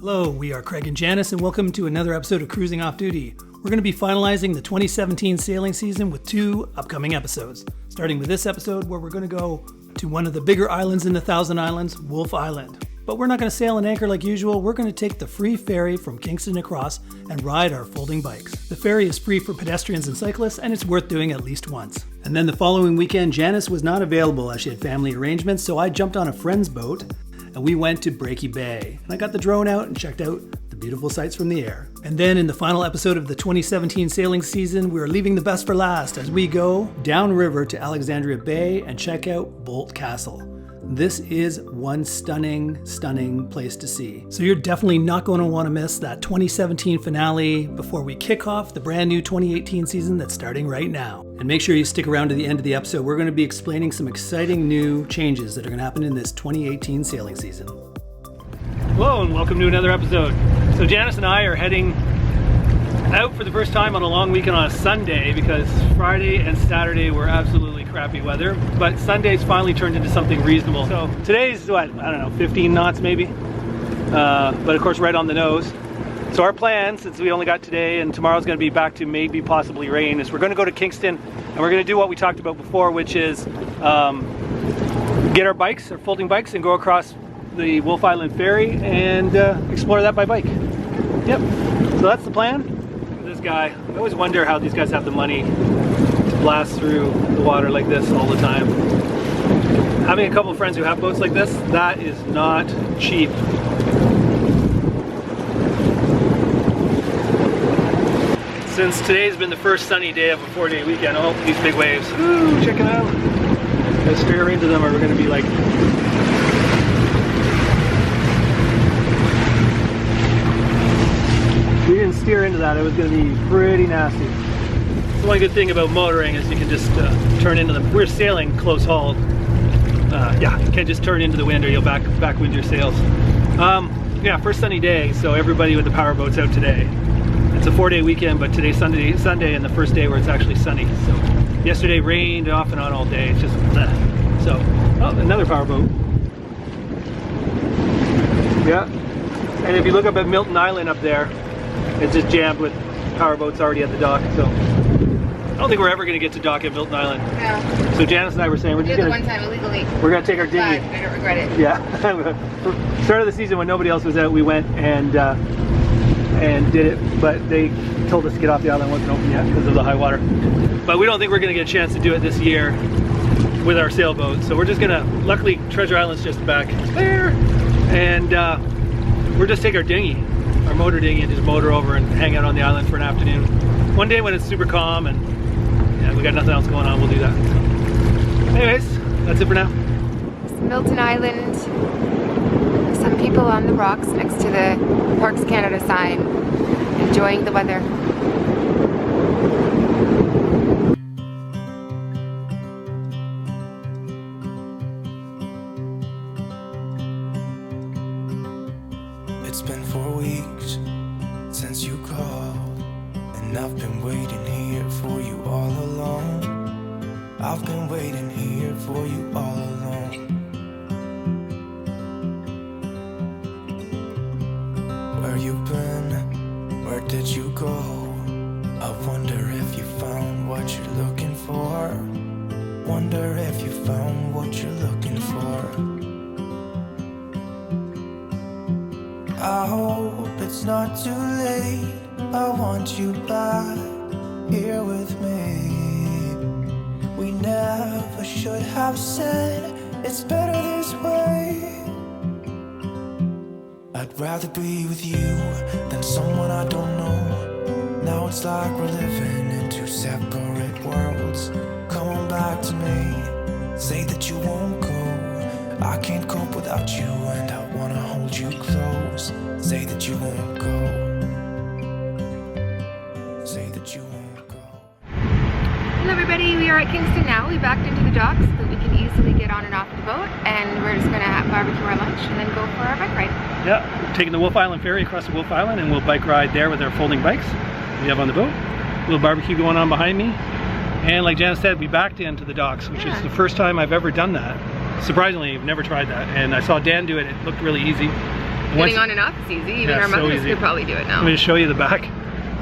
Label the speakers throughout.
Speaker 1: Hello, we are Craig and Janice, and welcome to another episode of Cruising Off Duty. We're going to be finalizing the 2017 sailing season with 2 upcoming episodes, starting with this episode where we're going to go to one of the bigger islands in the Thousand Islands, Wolfe Island. But we're not going to sail an anchor like usual. We're going to take the free ferry from Kingston across and ride our folding bikes. The ferry is free for pedestrians and cyclists, and it's worth doing at least once. And then the following weekend, Janice was not available as she had family arrangements, so I jumped on a friend's boat and we went to Brakey Bay. And I got the drone out and checked out the beautiful sights from the air. And then in the final episode of the 2017 sailing season, we're leaving the best for last as we go downriver to Alexandria Bay and check out Bolt Castle. This is one stunning, stunning place to see. So you're definitely not going to want to miss that 2017 finale before we kick off the brand new 2018 season that's starting right now. And make sure you stick around to the end of the episode. We're going to be explaining some exciting new changes that are going to happen in this 2018 sailing season. Hello and welcome to another episode. So Janice and I are heading out for the first time on a long weekend on a Sunday because Friday and Saturday were absolutely crappy weather, but Sunday's finally turned into something reasonable. So today's what, I don't know, 15 knots maybe, but of course right on the nose. So our plan, since we only got today and tomorrow's going to be back to maybe possibly rain, is we're going to go to Kingston and we're going to do what we talked about before, which is get our bikes, our folding bikes, and go across the Wolfe Island Ferry and explore that by bike. Yep, so that's the plan. This guy, I always wonder how these guys have the money to blast through the water like this all the time. Having a couple of friends who have boats like this, that is not cheap. Since today's been the first sunny day of a 4-day weekend, oh, these big waves. Ooh, check it out. Gotta steer into them or we're gonna be like... If we didn't steer into that, it was gonna be pretty nasty. The one good thing about motoring is you can just turn into them. We're sailing close haul. Yeah, you can't just turn into the wind or you'll backwind your sails. Yeah, first sunny day, so everybody with the power boat's out today. It's a 4-day weekend, but today's Sunday and the first day where it's actually sunny. So yesterday rained off and on all day. It's just so. Oh, another power boat. Yeah, and if you look up at Milton Island up there, it's just jammed with power boats already at the dock. So I don't think we're ever going to get to dock at Milton Island. No. So Janice and I were saying we're just going to.
Speaker 2: One time illegally.
Speaker 1: We're going to take our dinghy.
Speaker 2: I don't regret it.
Speaker 1: Yeah. Start of the season when nobody else was out, we went and did it, but they told us to get off the island. It wasn't open yet because of the high water. But we don't think we're going to get a chance to do it this year with our sailboat. So we're just going to, luckily Treasure Island's just back there, and we're just take our dinghy, our motor dinghy, and just motor over and hang out on the island for an afternoon. One day when it's super calm and yeah, we got nothing else going on, we'll do that. So, anyways, that's it for now.
Speaker 2: Milton Island. Some people on the rocks next to the Parks Canada sign, enjoying the weather.
Speaker 3: It's been 4 weeks since you called, and I've been waiting here for you all along. I've been waiting here for you all along. Where you been? Where did you go? I wonder if you found what you're looking for. Wonder if you found what you're looking for. I hope it's not too late. I want you back here with me. We never should have said it's better this way. I'd rather be with you than someone I don't know. Now it's like we're living in 2 separate worlds. Come on back to me, say that you won't go. I can't cope without you and I wanna hold you close. Say that you won't go. Say that you won't go.
Speaker 2: Hello everybody, we are at Kingston now. We backed into the docks so that we can easily get on and off the boat, and we're just gonna barbecue our lunch and then go for our bike ride.
Speaker 1: Yeah, we're taking the Wolfe Island Ferry across the Wolfe Island and we'll bike ride there with our folding bikes we have on the boat. A little barbecue going on behind me. And like Janice said, we backed into the docks, which is the first time I've ever done that. Surprisingly, I've never tried that. And I saw Dan do it, it looked really easy.
Speaker 2: Getting on and off is easy. Even our mothers could probably do it now.
Speaker 1: Let me just show you the back.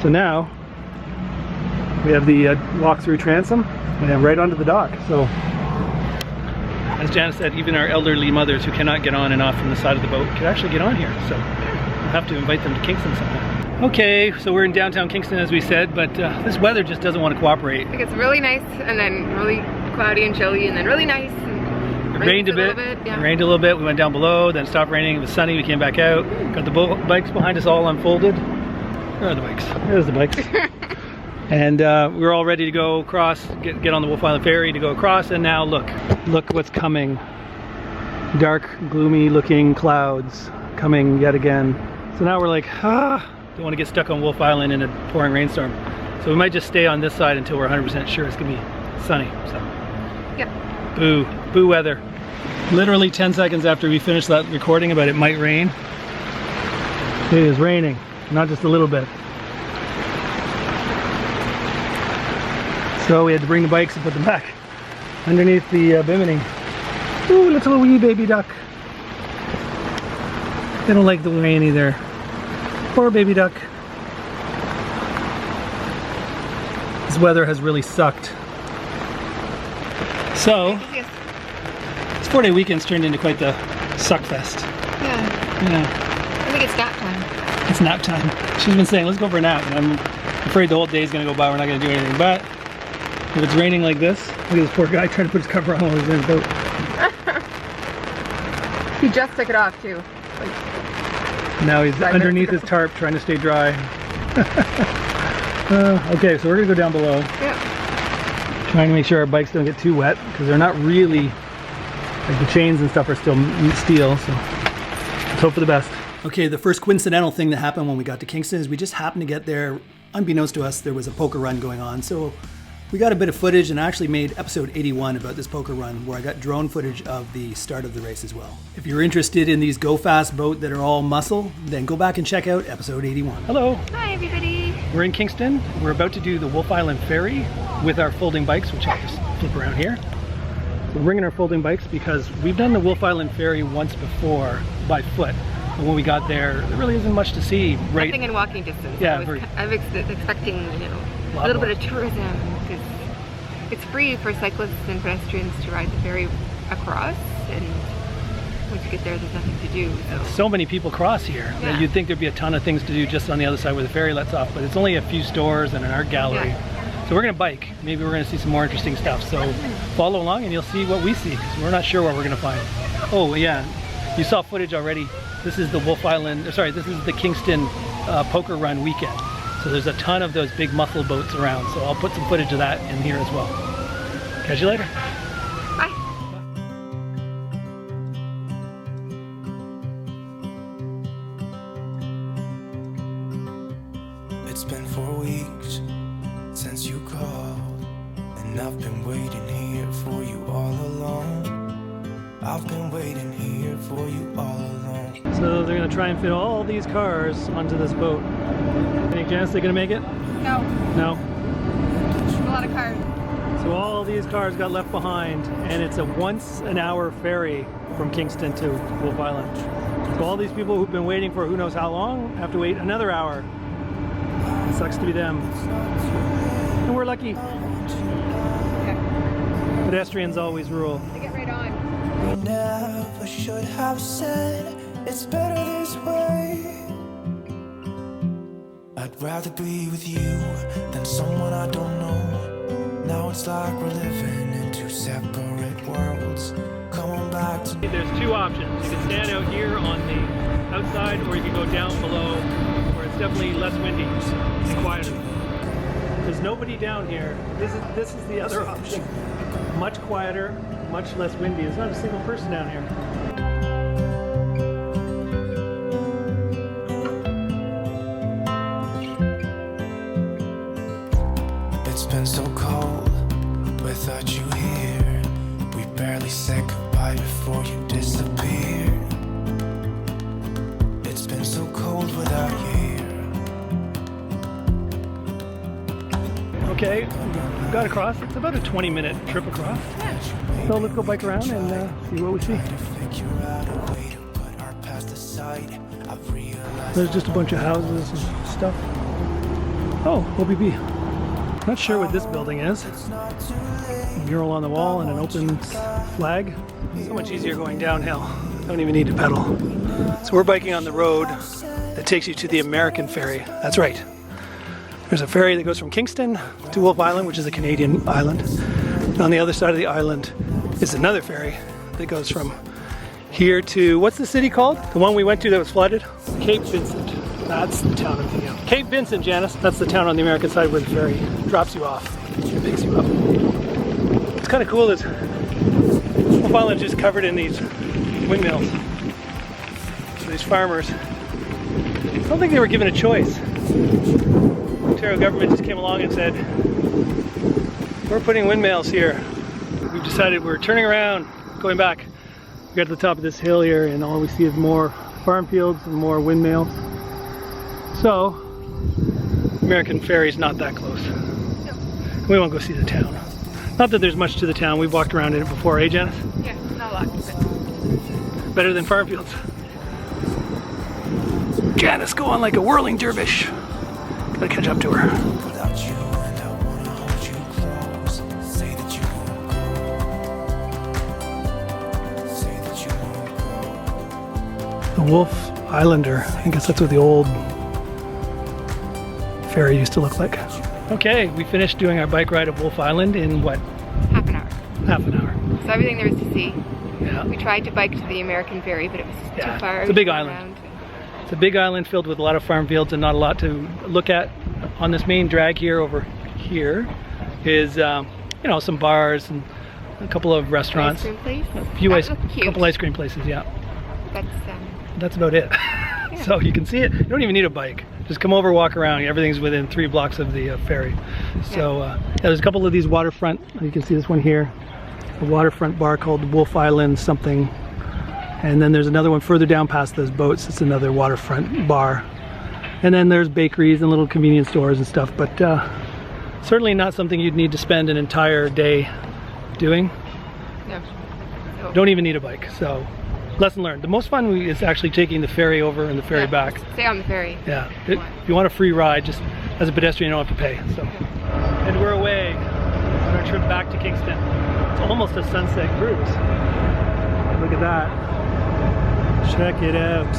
Speaker 1: So now we have the walk-through transom and right onto the dock. So as Janice said, even our elderly mothers who cannot get on and off from the side of the boat can actually get on here. So we'll have to invite them to Kingston sometime. Okay, so we're in downtown Kingston as we said, but this weather just doesn't want to cooperate.
Speaker 2: Like it's really nice and then really cloudy and chilly and then really nice.
Speaker 1: It rained a bit. Yeah. It rained a little bit. We went down below, then it stopped raining. It was sunny. We came back out. Got the bikes behind us all unfolded. Where are the bikes? There's the bikes. And we were all ready to go across, get on the Wolfe Island Ferry to go across. And now look what's coming. Dark, gloomy looking clouds coming yet again. So now we're like, don't want to get stuck on Wolfe Island in a pouring rainstorm. So we might just stay on this side until we're 100% sure it's gonna be sunny. So.
Speaker 2: Yep.
Speaker 1: Boo weather. Literally 10 seconds after we finished that recording about it might rain, it is raining, not just a little bit. So we had to bring the bikes and put them back underneath the bimini. Ooh, little wee baby duck. They don't like the rain either. Poor baby duck. This weather has really sucked. So, this 4-day weekend's turned into quite the suck fest.
Speaker 2: Yeah. I think it's nap time.
Speaker 1: It's nap time. She's been saying, let's go for a nap. And I'm afraid the whole day's gonna go by, we're not gonna do anything. But if it's raining like this, look at this poor guy trying to put his cover on while he's in his boat.
Speaker 2: He just took it off too.
Speaker 1: Now he's underneath his tarp trying to stay dry. Okay, so we're gonna go down below.
Speaker 2: Yeah.
Speaker 1: Trying to make sure our bikes don't get too wet because they're not really, like the chains and stuff are still steel, so let's hope for the best. Okay, the first coincidental thing that happened when we got to Kingston is we just happened to get there. Unbeknownst to us, there was a poker run going on, so we got a bit of footage and I actually made episode 81 about this poker run where I got drone footage of the start of the race as well. If you're interested in these go fast boat that are all muscle, then go back and check out episode 81. Hello.
Speaker 2: Hi everybody.
Speaker 1: We're in Kingston. We're about to do the Wolfe Island Ferry with our folding bikes, which I'll just flip around here. So we're bringing our folding bikes because we've done the Wolfe Island Ferry once before by foot. And when we got there really isn't much to see. Right?
Speaker 2: Nothing in walking distance.
Speaker 1: Yeah,
Speaker 2: I was expecting, a little bit of tourism because it's free for cyclists and pedestrians to ride the ferry across, and once you get there, there's nothing to do.
Speaker 1: So many people cross here.
Speaker 2: Yeah.
Speaker 1: You'd think there'd be a ton of things to do just on the other side where the ferry lets off, but it's only a few stores and an art gallery. Yeah. So we're gonna bike. Maybe we're gonna see some more interesting stuff. So follow along and you'll see what we see. We're not sure what we're gonna find. Oh yeah, you saw footage already. This is the Wolfe Island, this is the Kingston poker run weekend. So there's a ton of those big muscle boats around. So I'll put some footage of that in here as well. Catch you later.
Speaker 2: Bye.
Speaker 3: It's been 4 weeks since you called, and I've been waiting here for you all along. I've been waiting here for you all along.
Speaker 1: So they're gonna try and fit all these cars onto this boat. Any chance they're gonna make it?
Speaker 2: No.
Speaker 1: No?
Speaker 2: There's a lot of cars.
Speaker 1: So all these cars got left behind, and it's a once-an-hour ferry from Kingston to Wolfe Island. So all these people who've been waiting for who knows how long have to wait another hour. It sucks to be them. And we're lucky.
Speaker 2: Yeah.
Speaker 1: Pedestrians always rule.
Speaker 2: They get right on.
Speaker 3: We never should have said it's better this way. I'd rather be with you than someone I don't know. Now it's like we're living in two separate worlds. Come on back to me.
Speaker 1: There's two options. You can stand out here on the outside, or you can go down below where it's definitely less windy and quieter. There's nobody down here. This is the other option. Much quieter, much less windy. There's not a single person down here.
Speaker 3: It's been so cold without you here. We barely said goodbye before you disappeared. It's been so cold without you here.
Speaker 1: Okay, we've got across. It's about a 20-minute trip across. So let's go bike around and see what we see. There's just a bunch of houses and stuff. Oh, OBB. Not sure what this building is. A mural on the wall and an open flag. So much easier going downhill. Don't even need to pedal. So we're biking on the road that takes you to the American Ferry. That's right. There's a ferry that goes from Kingston to Wolfe Island, which is a Canadian island. And on the other side of the island is another ferry that goes from here to, what's the city called? The one we went to that was flooded? Cape Vincent. That's the town I'm thinking of. Cape Vincent, Janice. That's the town on the American side where the ferry drops you off and picks you up. It's kind of cool that Wolfe Island is just covered in these windmills. So these farmers, I don't think they were given a choice. The Ontario government just came along and said, we're putting windmills here. We've decided we're turning around, going back. We got to the top of this hill here and all we see is more farm fields and more windmills. So, American Ferry's not that close.
Speaker 2: No.
Speaker 1: We won't go see the town. Not that there's much to the town. We've walked around in it before, eh, Janice?
Speaker 2: Yeah, not a lot. But
Speaker 1: Better than farm fields. Janice, go on like a whirling dervish. Gotta catch up to her.
Speaker 3: Without you, and I wanna hold you close. Say that you won't go. Say that you won't go.
Speaker 1: The Wolfe Islander. I guess that's what the old ferry used to look like. Okay, we finished doing our bike ride at Wolfe Island in what?
Speaker 2: half an hour.
Speaker 1: Half an hour.
Speaker 2: So everything there was to see.
Speaker 1: Yeah.
Speaker 2: We tried to bike to the American Ferry, but it was too far.
Speaker 1: It's a big
Speaker 2: to go
Speaker 1: island.
Speaker 2: around.
Speaker 1: It's a big island filled with a lot of farm fields and not a lot to look at. On this main drag here over here is some bars and a couple of restaurants.
Speaker 2: Ice cream place.
Speaker 1: A few
Speaker 2: That looked cute.
Speaker 1: couple ice cream places, yeah.
Speaker 2: That's
Speaker 1: About it. So you can see it. You don't even need a bike. Just come over, walk around. Everything's within 3 blocks of the ferry. So there's a couple of these waterfront. You can see this one here, a waterfront bar called Wolfe Island something. And then there's another one further down past those boats. It's another waterfront bar. And then there's bakeries and little convenience stores and stuff. But certainly not something you'd need to spend an entire day doing.
Speaker 2: No. So,
Speaker 1: Don't even need a bike. So lesson learned. The most fun is actually taking the ferry over and the ferry back.
Speaker 2: Stay on the ferry.
Speaker 1: Yeah, if you want a free ride, just as a pedestrian, you don't have to pay. So, and we're away on our trip back to Kingston. It's almost a sunset cruise. Look at that. Check it out.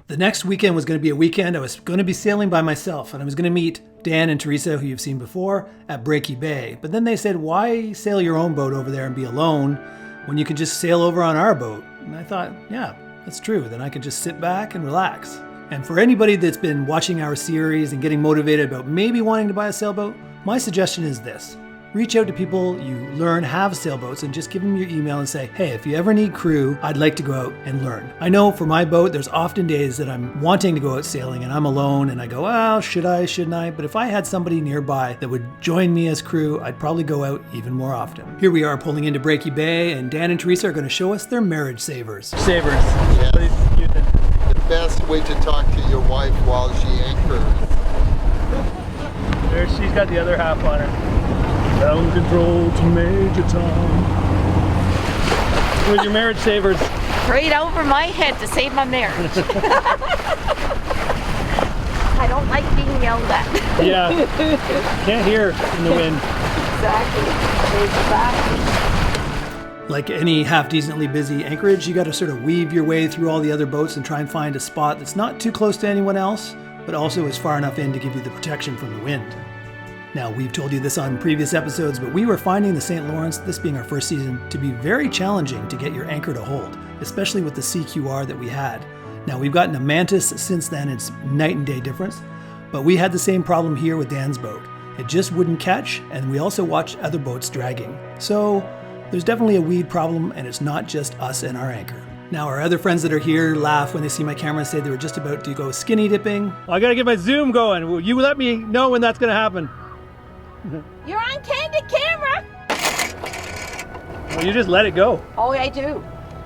Speaker 1: The next weekend was going to be a weekend I was going to be sailing by myself, and I was going to meet Dan and Teresa, who you've seen before, at Brakey Bay. But then they said, why sail your own boat over there and be alone when you can just sail over on our boat? And I thought, yeah, that's true. Then I can just sit back and relax. And for anybody that's been watching our series and getting motivated about maybe wanting to buy a sailboat, my suggestion is this. Reach out to people you learn have sailboats and just give them your email and say, hey, if you ever need crew, I'd like to go out and learn. I know for my boat, there's often days that I'm wanting to go out sailing and I'm alone and I go, well, should I, shouldn't I? But if I had somebody nearby that would join me as crew, I'd probably go out even more often. Here we are pulling into Brakey Bay, and Dan and Teresa are going to show us their marriage savers. Savers.
Speaker 4: Yes.
Speaker 1: What is you did?
Speaker 4: The best way to talk to your wife while she anchors.
Speaker 1: There, she's got the other half on her. Ground control to Major Tom. Where's your marriage savers?
Speaker 5: Right over my head to save my marriage. I don't like being yelled at.
Speaker 1: Yeah. Can't hear in the wind.
Speaker 5: Exactly.
Speaker 1: Like any half-decently busy anchorage, you got to sort of weave your way through all the other boats and try and find a spot that's not too close to anyone else, but also is far enough in to give you the protection from the wind. Now, we've told you this on previous episodes, but we were finding the St. Lawrence, this being our first season, to be very challenging to get your anchor to hold, especially with the CQR that we had. Now, we've gotten a Mantus since then, it's night and day difference, but we had the same problem here with Dan's boat. It just wouldn't catch, and we also watched other boats dragging. So, there's definitely a weed problem, and it's not just us and our anchor. Now, our other friends that are here laugh when they see my camera and say they were just about to go skinny dipping. Well, I gotta get my zoom going. Will you let me know when that's gonna happen?
Speaker 5: You're on candid camera.
Speaker 1: Well, you just let it go.
Speaker 5: Oh, I do.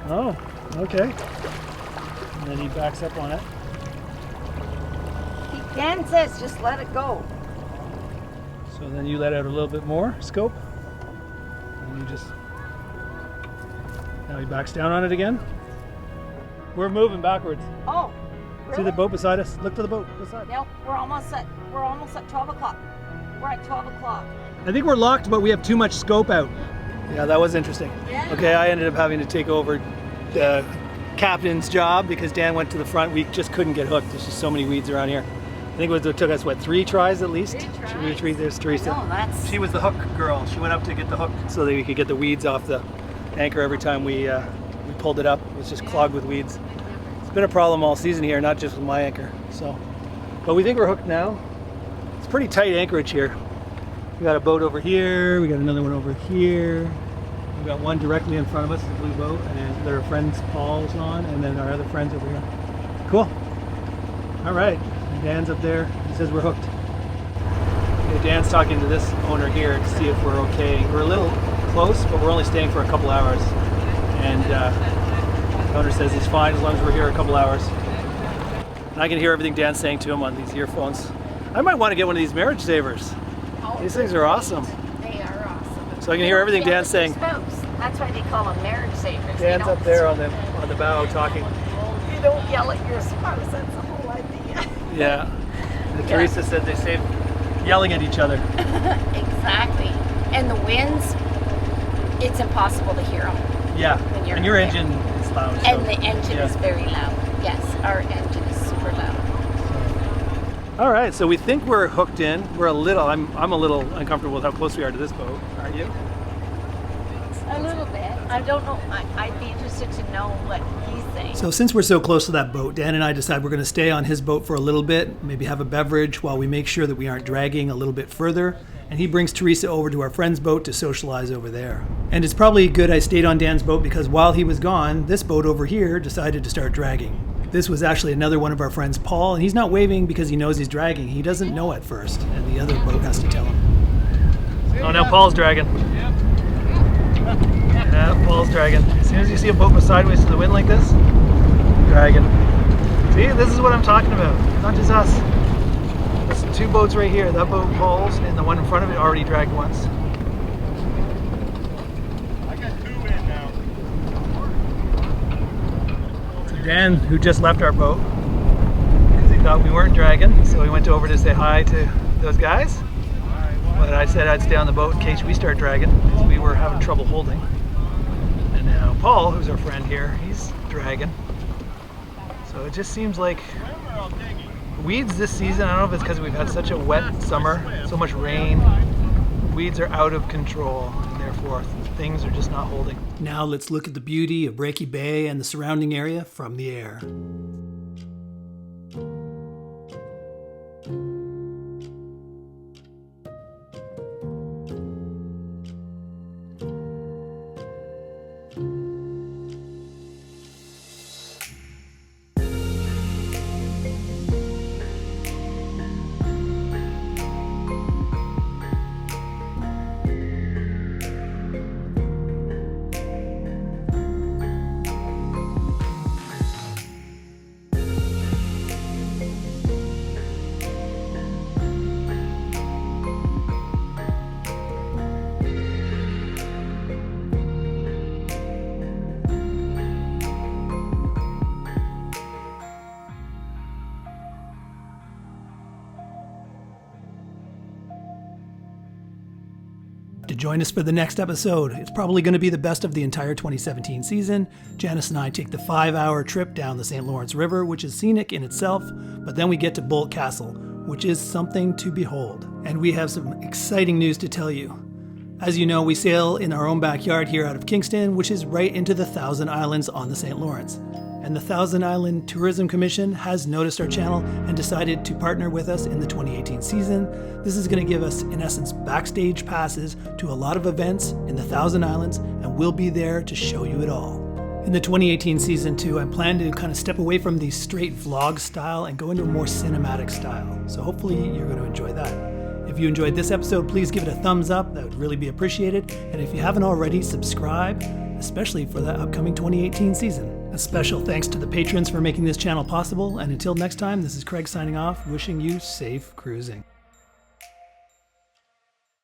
Speaker 1: Oh, okay. And then he backs up on it.
Speaker 5: Dan says just let it go.
Speaker 1: So then you let out a little bit more scope. And you just... Now he backs down on it again. We're moving backwards.
Speaker 5: Oh.
Speaker 1: See the boat beside us? Look to the boat beside.
Speaker 5: No, we're almost at 12 o'clock. We're at 12 o'clock.
Speaker 1: I think we're locked, but we have too much scope out. Yeah, that was interesting.
Speaker 5: Yeah.
Speaker 1: Okay, I ended up having to take over the captain's job because Dan went to the front. We just couldn't get hooked. There's just so many weeds around here. I think it took us, 3 tries at least?
Speaker 5: 3 tries.
Speaker 1: Should we 3? There's Teresa.
Speaker 5: No, that's...
Speaker 1: She was the hook girl. She went up to get the hook so that we could get the weeds off the anchor every time we pulled it up. It was just clogged with weeds. It's been a problem all season here, not just with my anchor. So, but we think we're hooked now. It's pretty tight anchorage here. We got a boat over here. We got another one over here. We got one directly in front of us, the blue boat, and there are friends Paul's on, and then our other friends over here. Cool. All right. Dan's up there. He says we're hooked. Okay, Dan's talking to this owner here to see if we're okay. We're a little close, but we're only staying for a couple hours. And the owner says he's fine as long as we're here a couple hours. And I can hear everything Dan's saying to him on these earphones. I might want to get one of these marriage savers. These things are awesome.
Speaker 5: They are awesome.
Speaker 1: So I can hear everything Dan's saying.
Speaker 5: That's why they call them marriage savers.
Speaker 1: Dan's up there on the bow talking.
Speaker 5: You don't yell at your spouse. That's the whole idea.
Speaker 1: Yeah. And Teresa said they save yelling at each other.
Speaker 5: Exactly. And the winds, it's impossible to hear them.
Speaker 1: Yeah.
Speaker 5: When you're
Speaker 1: And your
Speaker 5: there.
Speaker 1: engine is loud.
Speaker 5: And
Speaker 1: so,
Speaker 5: the engine
Speaker 1: yeah.
Speaker 5: is very loud. Yes, our engine is super loud.
Speaker 1: All right, so we think we're hooked in. I'm a little uncomfortable with how close we are to this boat. Aren't you?
Speaker 5: A little bit. I don't know. I'd be interested to know what he's saying.
Speaker 1: So since we're so close to that boat, Dan and I decide we're going to stay on his boat for a little bit, maybe have a beverage while we make sure that we aren't dragging a little bit further. And he brings Teresa over to our friend's boat to socialize over there. And it's probably good I stayed on Dan's boat because while he was gone, this boat over here decided to start dragging. This was actually another one of our friends, Paul, and he's not waving because he knows he's dragging. He doesn't know at first, and the other boat has to tell him. Oh, now Paul's dragging. Yeah, Paul's dragging. As soon as you see a boat go sideways to the wind like this, dragging. See, this is what I'm talking about. Not just us. There's 2 boats right here. That boat, Paul's, and the one in front of it already dragged once. Dan, who just left our boat because he thought we weren't dragging, so he went over to say hi to those guys. But I said I'd stay on the boat in case we start dragging because we were having trouble holding. And now Paul, who's our friend here, he's dragging. So it just seems like weeds this season, I don't know if it's because we've had such a wet summer, so much rain, weeds are out of control, and therefore things are just not holding. Now let's look at the beauty of Brakey Bay and the surrounding area from the air. To join us for the next episode. It's probably going to be the best of the entire 2017 season. Janice and I take the 5-hour trip down the St. Lawrence River, which is scenic in itself, but then we get to Bolt Castle, which is something to behold. And we have some exciting news to tell you. As you know, we sail in our own backyard here out of Kingston, which is right into the Thousand Islands on the St. Lawrence. And the Thousand Island Tourism Commission has noticed our channel and decided to partner with us in the 2018 season. This is going to give us, in essence, backstage passes to a lot of events in the Thousand Islands, and we'll be there to show you it all. In the 2018 season too, I plan to kind of step away from the straight vlog style and go into a more cinematic style. So hopefully you're going to enjoy that. If you enjoyed this episode, please give it a thumbs up. That would really be appreciated. And if you haven't already, subscribe, especially for the upcoming 2018 season. A special thanks to the patrons for making this channel possible. And until next time, this is Craig signing off, wishing you safe cruising.